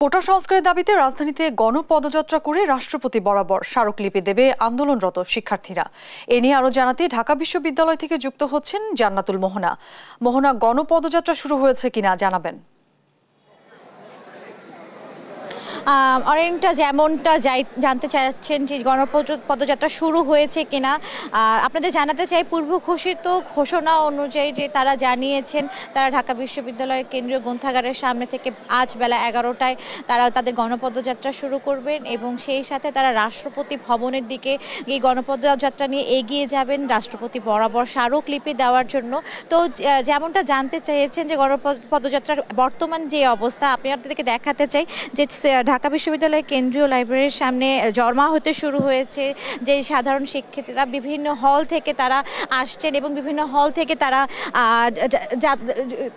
কোটা সংস্কারের দাবিতে রাজধানীতে গণপদযাত্রা করে রাষ্ট্রপতি বরাবর স্মারকলিপি দেবে আন্দোলনরত শিক্ষার্থীরা। এ নিয়ে আরো জানাতে ঢাকা বিশ্ববিদ্যালয় থেকে যুক্ত হচ্ছেন জান্নাতুল মোহনা। মোহনা, গণপদযাত্রা শুরু হয়েছে কিনা জানাবেন। অরেনটা যেমনটা জানতে চাচ্ছেন যে গণপদযাত্রা শুরু হয়েছে কিনা, আপনাদের জানাতে চাই পূর্ব ঘোষিত ঘোষণা অনুযায়ী যে তারা জানিয়েছেন তারা ঢাকা বিশ্ববিদ্যালয়ের কেন্দ্রীয় গ্রন্থাগারের সামনে থেকে আজ বেলা 11টায় তারা তাদের গণপদযাত্রা শুরু করবেন এবং সেই সাথে তারা রাষ্ট্রপতি ভবনের দিকে এই গণপদযাত্রা নিয়ে এগিয়ে যাবেন রাষ্ট্রপতি বরাবর স্মারকলিপি দেওয়ার জন্য। তো যেমনটা জানতে চেয়েছেন যে গণপদযাত্রার বর্তমান যে অবস্থা, আপনি আপনাদেরকে দেখাতে চাই যে ঢাকা বিশ্ববিদ্যালয়ের কেন্দ্রীয় লাইব্রেরির সামনে জমা হতে শুরু হয়েছে যে সাধারণ শিক্ষার্থীরা বিভিন্ন হল থেকে তারা আসছেন এবং বিভিন্ন হল থেকে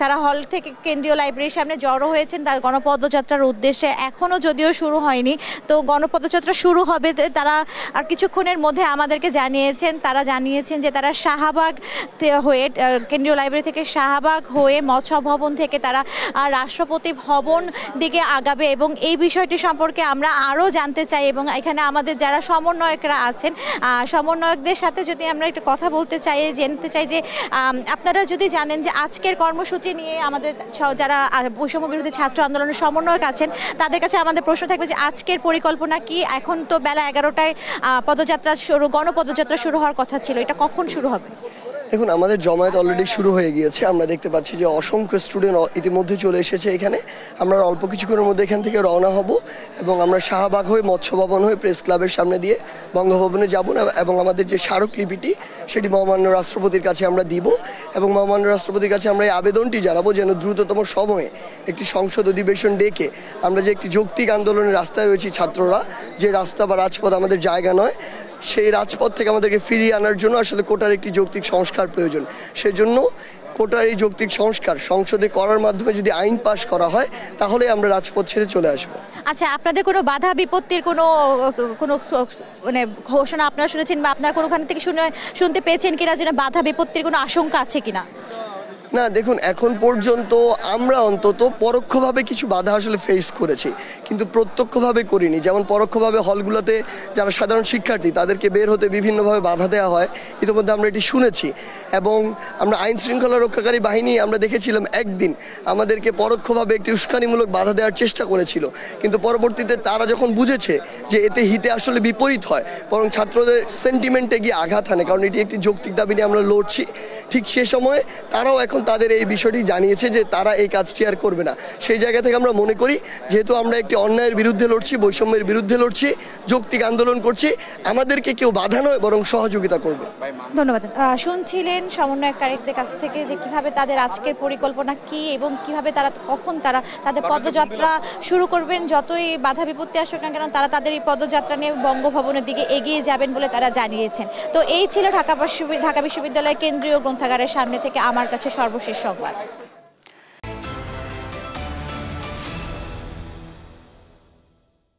তারা হল থেকে কেন্দ্রীয় লাইব্রেরির সামনে জড়ো হয়েছেন তার গণপদযাত্রার উদ্দেশ্যে। এখনও যদিও শুরু হয়নি, তো গণপদযাত্রা শুরু হবে তারা আর কিছুক্ষণের মধ্যে আমাদেরকে জানিয়েছেন যে তারা শাহবাগ হয়ে কেন্দ্রীয় লাইব্রেরি থেকে শাহবাগ হয়ে মৎস্য ভবন থেকে তারা রাষ্ট্রপতি ভবন দিকে আগাবে এবং এই বিষয়টি সম্পর্কে আমরা আরও জানতে চাই এবং এখানে আমাদের যারা সমন্বয়করা আছেন সমন্বয়কদের সাথে যদি আমরা একটু কথা বলতে চাই, জানতে চাই যে আপনারা যদি জানেন যে আজকের কর্মসূচি নিয়ে আমাদের যারা বৈষম্য বিরোধী ছাত্র আন্দোলনের সমন্বয়ক আছেন তাদের কাছে আমাদের প্রশ্ন থাকবে যে আজকের পরিকল্পনা কি? এখন তো বেলা 11টায় গণপদযাত্রা শুরু হওয়ার কথা ছিল, এটা কখন শুরু হবে? দেখুন, আমাদের জমায়েত অলরেডি শুরু হয়ে গিয়েছে। আমরা দেখতে পাচ্ছি যে অসংখ্য স্টুডেন্ট ইতিমধ্যে চলে এসেছে এখানে। আমরা অল্প কিছুক্ষণের মধ্যে এখান থেকে রওনা হব এবং আমরা শাহবাগ হয়ে মৎস্য ভবন হয়ে প্রেস ক্লাবের সামনে দিয়ে বঙ্গভবনে যাব এবং আমাদের যে স্মারকলিপিটি সেটি মহামান্য রাষ্ট্রপতির কাছে আমরা দিব এবং মহামান্য রাষ্ট্রপতির কাছে আমরা এই আবেদনটি জানাবো যেন দ্রুততম সময়ে একটি সংসদ অধিবেশন ডেকে আমরা যে একটি যৌক্তিক আন্দোলনের রাস্তায় রয়েছি ছাত্ররা, যে রাস্তা বা রাজপথ আমাদের জায়গা নয়, সেই রাজপথ থেকে আমাদেরকে ফিরিয়ে আনার জন্য আসলে কোটার একটি যৌক্তিক সংস্কার প্রয়োজন। সেজন্য কোটার এই যৌক্তিক সংস্কার সংসদে করার মাধ্যমে যদি আইন পাশ করা হয় তাহলে আমরা রাজপথ ছেড়ে চলে আসবো। আচ্ছা, আপনাদের কোনো বাধা বিপত্তির কোনো মানে ঘোষণা আপনারা শুনেছেন বা আপনার কোনোখান থেকে শুনতে পেয়েছেন কিনা যেন বাধা বিপত্তির কোনো আশঙ্কা আছে কিনা? না, দেখুন, এখন পর্যন্ত আমরা অন্তত পরোক্ষভাবে কিছু বাধা আসলে ফেস করেছি, কিন্তু প্রত্যক্ষভাবে করিনি। যেমন পরোক্ষভাবে হলগুলোতে যারা সাধারণ শিক্ষার্থী তাদেরকে বের হতে বিভিন্নভাবে বাধা দেওয়া হয়, ইতিমধ্যে আমরা এটি শুনেছি। এবং আমরা আইন শৃঙ্খলা রক্ষাকারী বাহিনী আমরা দেখেছিলাম একদিন আমাদেরকে পরোক্ষভাবে একটি উস্কানিমূলক বাধা দেওয়ার চেষ্টা করেছিল, কিন্তু পরবর্তীতে তারা যখন বুঝেছে যে এতে হিতে আসলে বিপরীত হয়, বরং ছাত্রদের সেন্টিমেন্টে গিয়ে আঘাত হানে, কারণ এটি একটি যৌক্তিক দাবি নিয়ে আমরা লড়ছি, ঠিক সে সময় তারাও এখন তাদের এই বিষয়টি জানিয়েছে যে তারা এই কাজটি আর করবে না। সেই জায়গা থেকে আমরা মনে করি যেহেতু আমরা একটি অন্যায়ের বিরুদ্ধে লড়ছি, বৈষম্যের বিরুদ্ধে লড়ছি, যৌক্তিক আন্দোলন করছি, আমাদেরকে কেউ বাধা নয় বরং সহযোগিতা করবে। ধন্যবাদ। শুনছিলেন সমন্বয়কারীদের কাছ থেকে যে কিভাবে তাদের আজকের পরিকল্পনা কি এবং কিভাবে কখন তাদের পদযাত্রা শুরু করবেন। যতই বাধা বিপত্তি আসুক না কেন তারা তাদের এই পদযাত্রা নিয়ে বঙ্গভবনের দিকে এগিয়ে যাবেন বলে তারা জানিয়েছেন। তো এই ছিল ঢাকা বিশ্ববিদ্যালয় কেন্দ্রীয় গ্রন্থাগারের সামনে থেকে আমার কাছে সর্বশেষ সংবাদ।